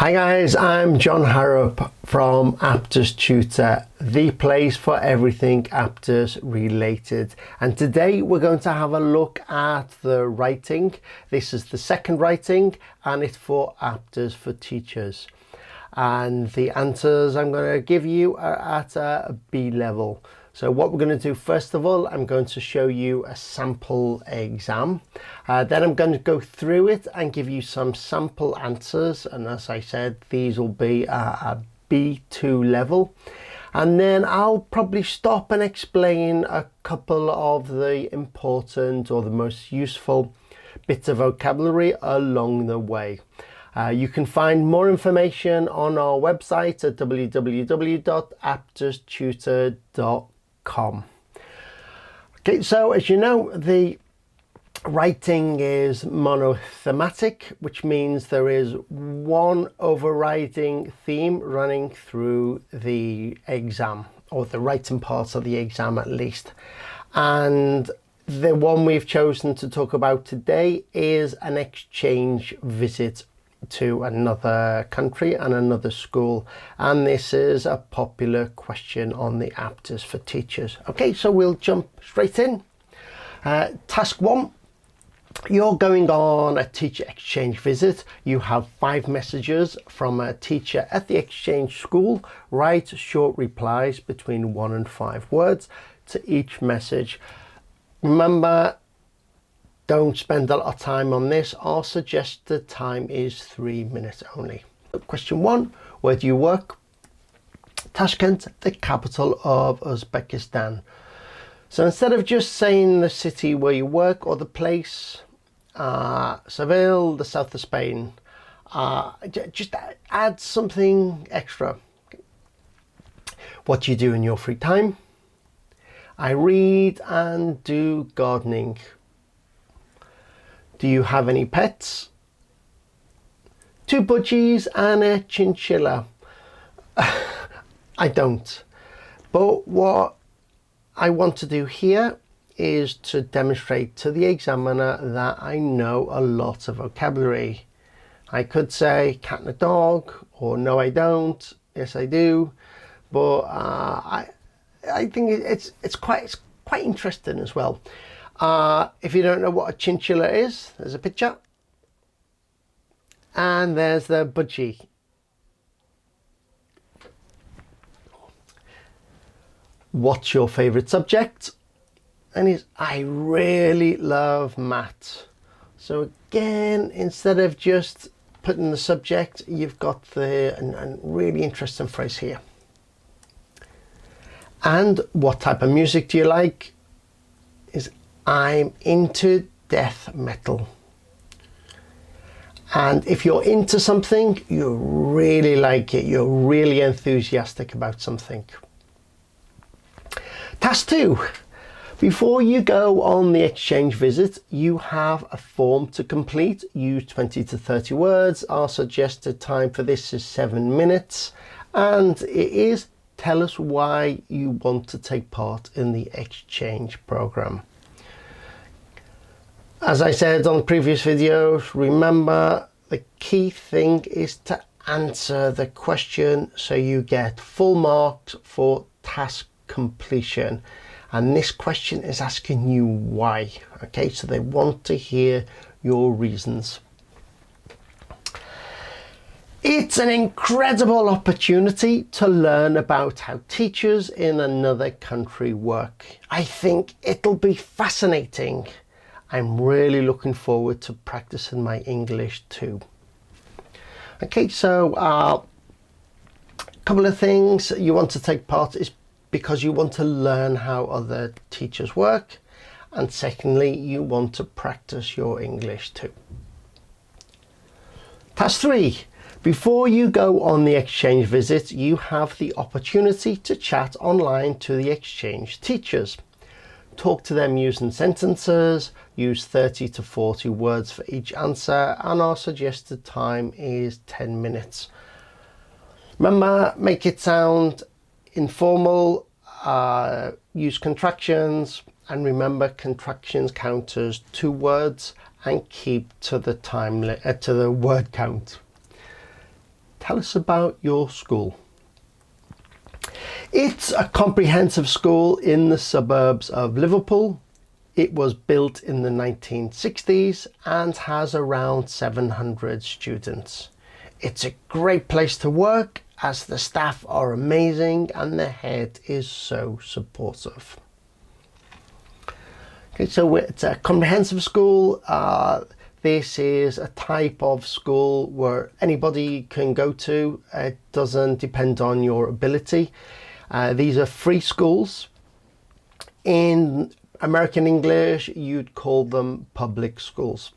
Hi guys, I'm John Harrop from Aptis Tutor, the place for everything Aptis related. And today we're going to have a look at the writing. This is the second writing and it's for Aptis for Teachers. And the answers I'm going to give you are at a B level. So what we're going to do first of all, I'm going to show you a sample exam. Then I'm going to go through it and give you some sample answers. And as I said, these will be a B2 level. And then I'll probably stop and explain a couple of the important or the most useful bits of vocabulary along the way. You can find more information on our website at www.aptistutor.com. Okay, so as you know, the writing is monothematic, which means there is one overriding theme running through the exam, or the writing parts of the exam at least. And the one we've chosen to talk about today is an exchange visit to another country and another school, and this is a popular question on the Aptis for Teachers. Okay, so we'll jump straight in. Task 1, you're going on a teacher exchange visit. You have 5 messages from a teacher at the exchange school. Write short replies between 1 and 5 words to each message. Remember, don't spend a lot of time on this. Our suggested time is 3 minutes only. Question 1, where do you work? Tashkent, the capital of Uzbekistan. So instead of just saying the city where you work or the place, Seville, the south of Spain, just add something extra. What do you do in your free time? I read and do gardening. Do you have any pets? 2 budgies and a chinchilla. I don't. But what I want to do here is to demonstrate to the examiner that I know a lot of vocabulary. I could say cat and a dog, or no I don't, yes I do. But I think it's quite interesting as well. If you don't know what a chinchilla is, there's a picture. And there's the budgie. What's your favourite subject? And I really love maths. So again, instead of just putting the subject, you've got the a really interesting phrase here. And what type of music do you like? Is I'm into death metal. And if you're into something, you really like it, you're really enthusiastic about something. Task 2. Before you go on the exchange visit, you have a form to complete. Use 20 to 30 words. Our suggested time for this is 7 minutes. And it is, tell us why you want to take part in the exchange program. As I said on previous videos, remember the key thing is to answer the question so you get full marks for task completion. And this question is asking you why. Okay, so they want to hear your reasons. It's an incredible opportunity to learn about how teachers in another country work. I think it'll be fascinating. I'm really looking forward to practicing my English too. Okay, so a couple of things you want to take part is because you want to learn how other teachers work, and secondly, you want to practice your English too. Task 3. Before you go on the exchange visit, you have the opportunity to chat online to the exchange teachers. Talk to them using sentences, use 30 to 40 words for each answer, and our suggested time is 10 minutes. Remember, make it sound informal, use contractions, and remember contractions count as 2 words and keep to the to the word count. tell us about your school. It's a comprehensive school in the suburbs of Liverpool. It was built in the 1960s and has around 700 students. It's a great place to work as the staff are amazing and the head is so supportive. Okay, so it's a comprehensive school. This is a type of school where anybody can go to. It doesn't depend on your ability. These are free schools. In American English, you'd call them public schools.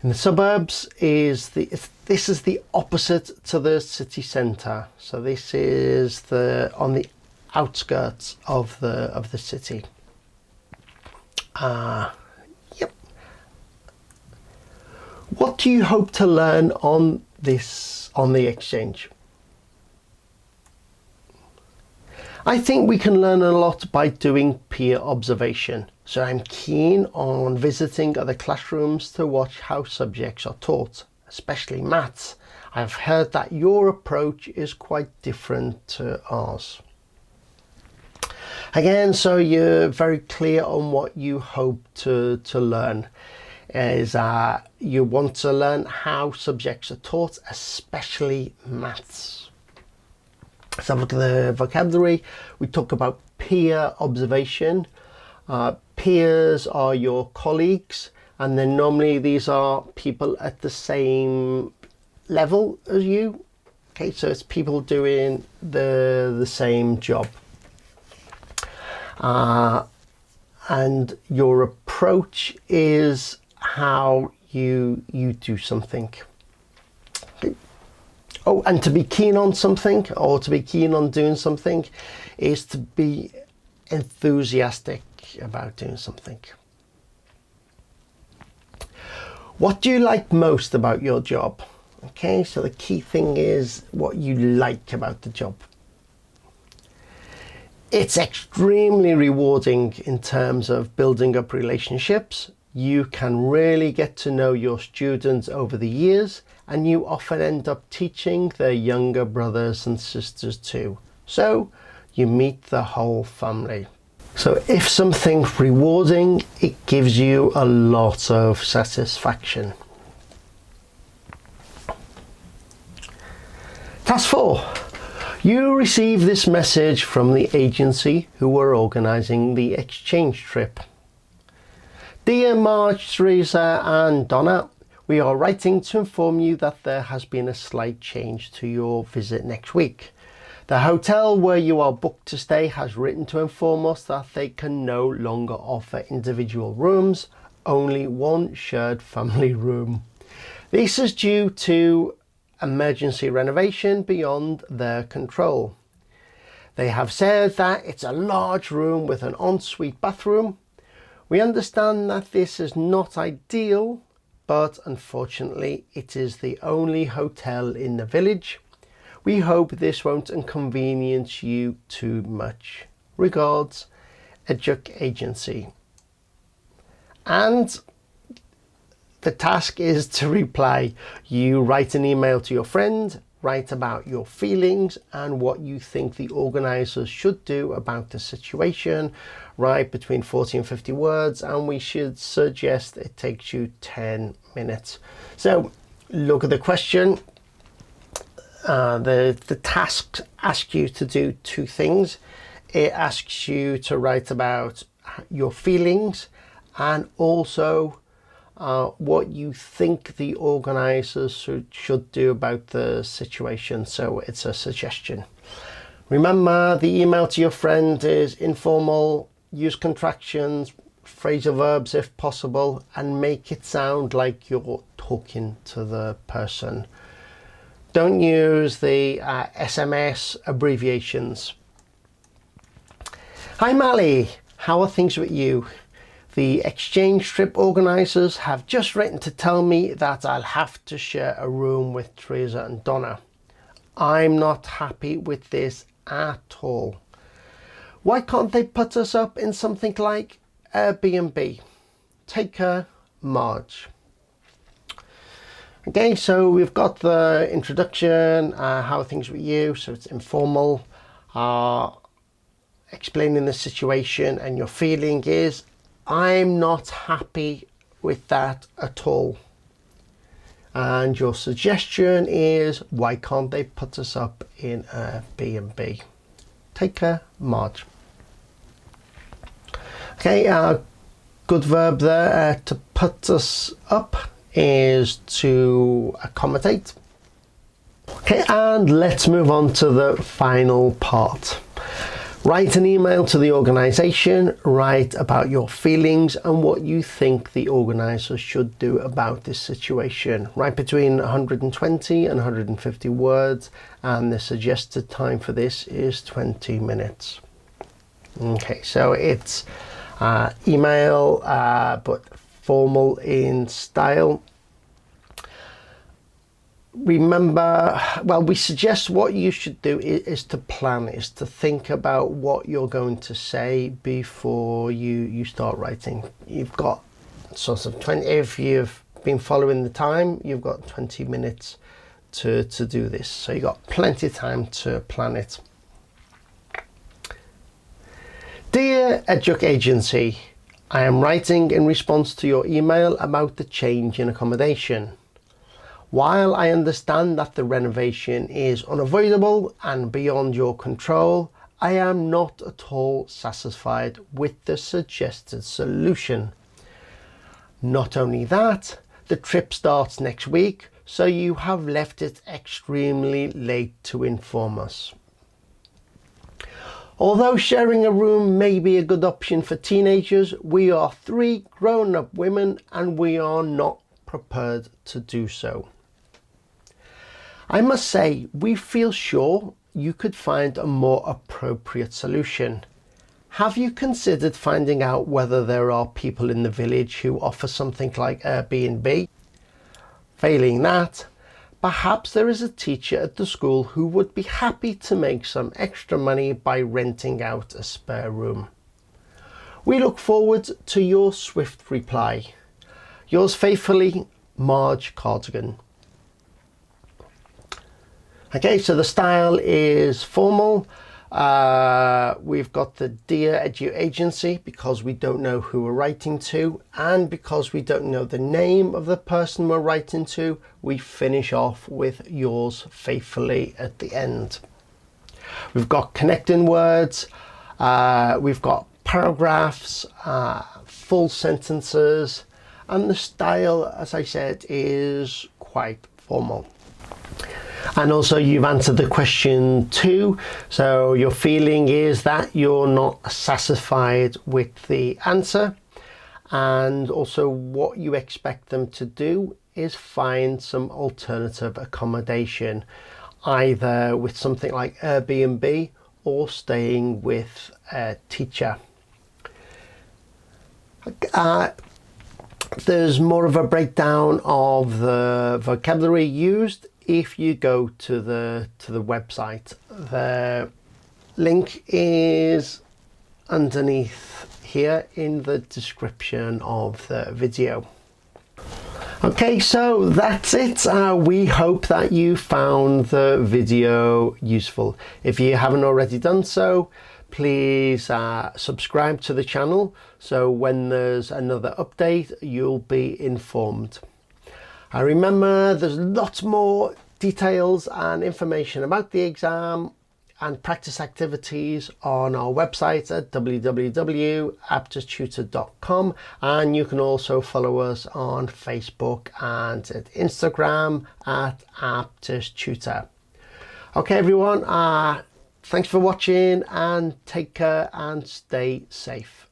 In the suburbs this is the opposite to the city centre. So this is on the outskirts of the city. Yep. What do you hope to learn on the exchange? I think we can learn a lot by doing peer observation. So I'm keen on visiting other classrooms to watch how subjects are taught, especially maths. I've heard that your approach is quite different to ours. Again, so you're very clear on what you hope to learn. You want to learn how subjects are taught, especially maths. Let's have a look at the vocabulary. We talk about peer observation. Peers are your colleagues, and then normally these are people at the same level as you. Okay, so it's people doing the same job. And your approach is how you do something. Okay. Oh, and to be keen on something or to be keen on doing something is to be enthusiastic about doing something. What do you like most about your job? Okay, so the key thing is what you like about the job. It's extremely rewarding in terms of building up relationships. You can really get to know your students over the years, and you often end up teaching their younger brothers and sisters too. So you meet the whole family. So if something's rewarding, it gives you a lot of satisfaction. Task 4. You receive this message from the agency who are organising the exchange trip. Dear Marge, Teresa and Donna, we are writing to inform you that there has been a slight change to your visit next week. The hotel where you are booked to stay has written to inform us that they can no longer offer individual rooms, only one shared family room. This is due to emergency renovation beyond their control. They have said that it's a large room with an ensuite bathroom. We understand that this is not ideal, but unfortunately it is the only hotel in the village. We hope this won't inconvenience you too much. Regards, Educ Agency. And the task is to reply. You write an email to your friend, write about your feelings and what you think the organisers should do about the situation. Write between 40 and 50 words, and we should suggest it takes you 10 minutes. So look at the question. The task asks you to do two things. It asks you to write about your feelings and also what you think the organisers should do about the situation. So it's a suggestion. Remember, the email to your friend is informal. Use contractions, phrasal verbs if possible, and make it sound like you're talking to the person. Don't use the SMS abbreviations. Hi Mally, how are things with you? The exchange trip organisers have just written to tell me that I'll have to share a room with Teresa and Donna. I'm not happy with this at all. Why can't they put us up in something like Airbnb? Take care, Marge. Okay, so we've got the introduction, how are things with you, so it's informal, explaining the situation, and your feeling is, I'm not happy with that at all. And your suggestion is, why can't they put us up in a B&B? Take care, Marge. Okay, good verb there, to put us up is to accommodate. Okay, and let's move on to the final part. Write an email to the organisation, write about your feelings and what you think the organisers should do about this situation. Write between 120 and 150 words, and the suggested time for this is 20 minutes. Okay, so it's email, but formal in style. Remember, well, we suggest what you should do is to plan, is to think about what you're going to say before you start writing. You've got sort of 20, if you've been following the time, you've got 20 minutes to do this. So you've got plenty of time to plan it. Dear Edu Agency, I am writing in response to your email about the change in accommodation. While I understand that the renovation is unavoidable and beyond your control, I am not at all satisfied with the suggested solution. Not only that, the trip starts next week, so you have left it extremely late to inform us. Although sharing a room may be a good option for teenagers, we are 3 grown-up women and we are not prepared to do so. I must say, we feel sure you could find a more appropriate solution. Have you considered finding out whether there are people in the village who offer something like Airbnb? Failing that, perhaps there is a teacher at the school who would be happy to make some extra money by renting out a spare room. We look forward to your swift reply. Yours faithfully, Marge Cardigan. Okay, so the style is formal. We've got the Dear Edu Agency because we don't know who we're writing to, and because we don't know the name of the person we're writing to, we finish off with yours faithfully at the end. We've got connecting words, we've got paragraphs, full sentences, and the style, as I said, is quite formal. And also you've answered the question 2, so your feeling is that you're not satisfied with the answer, and also what you expect them to do is find some alternative accommodation, either with something like Airbnb or staying with a teacher. There's more of a breakdown of the vocabulary used if you go to the website. The link is underneath here in the description of the video. Okay, so that's it. We hope that you found the video useful. If you haven't already done so, please subscribe to the channel, so when there's another update you'll be informed. I remember there's lots more details and information about the exam and practice activities on our website at www.aptistutor.com, and you can also follow us on Facebook and at Instagram at Aptis Tutor. Okay everyone, thanks for watching and take care and stay safe.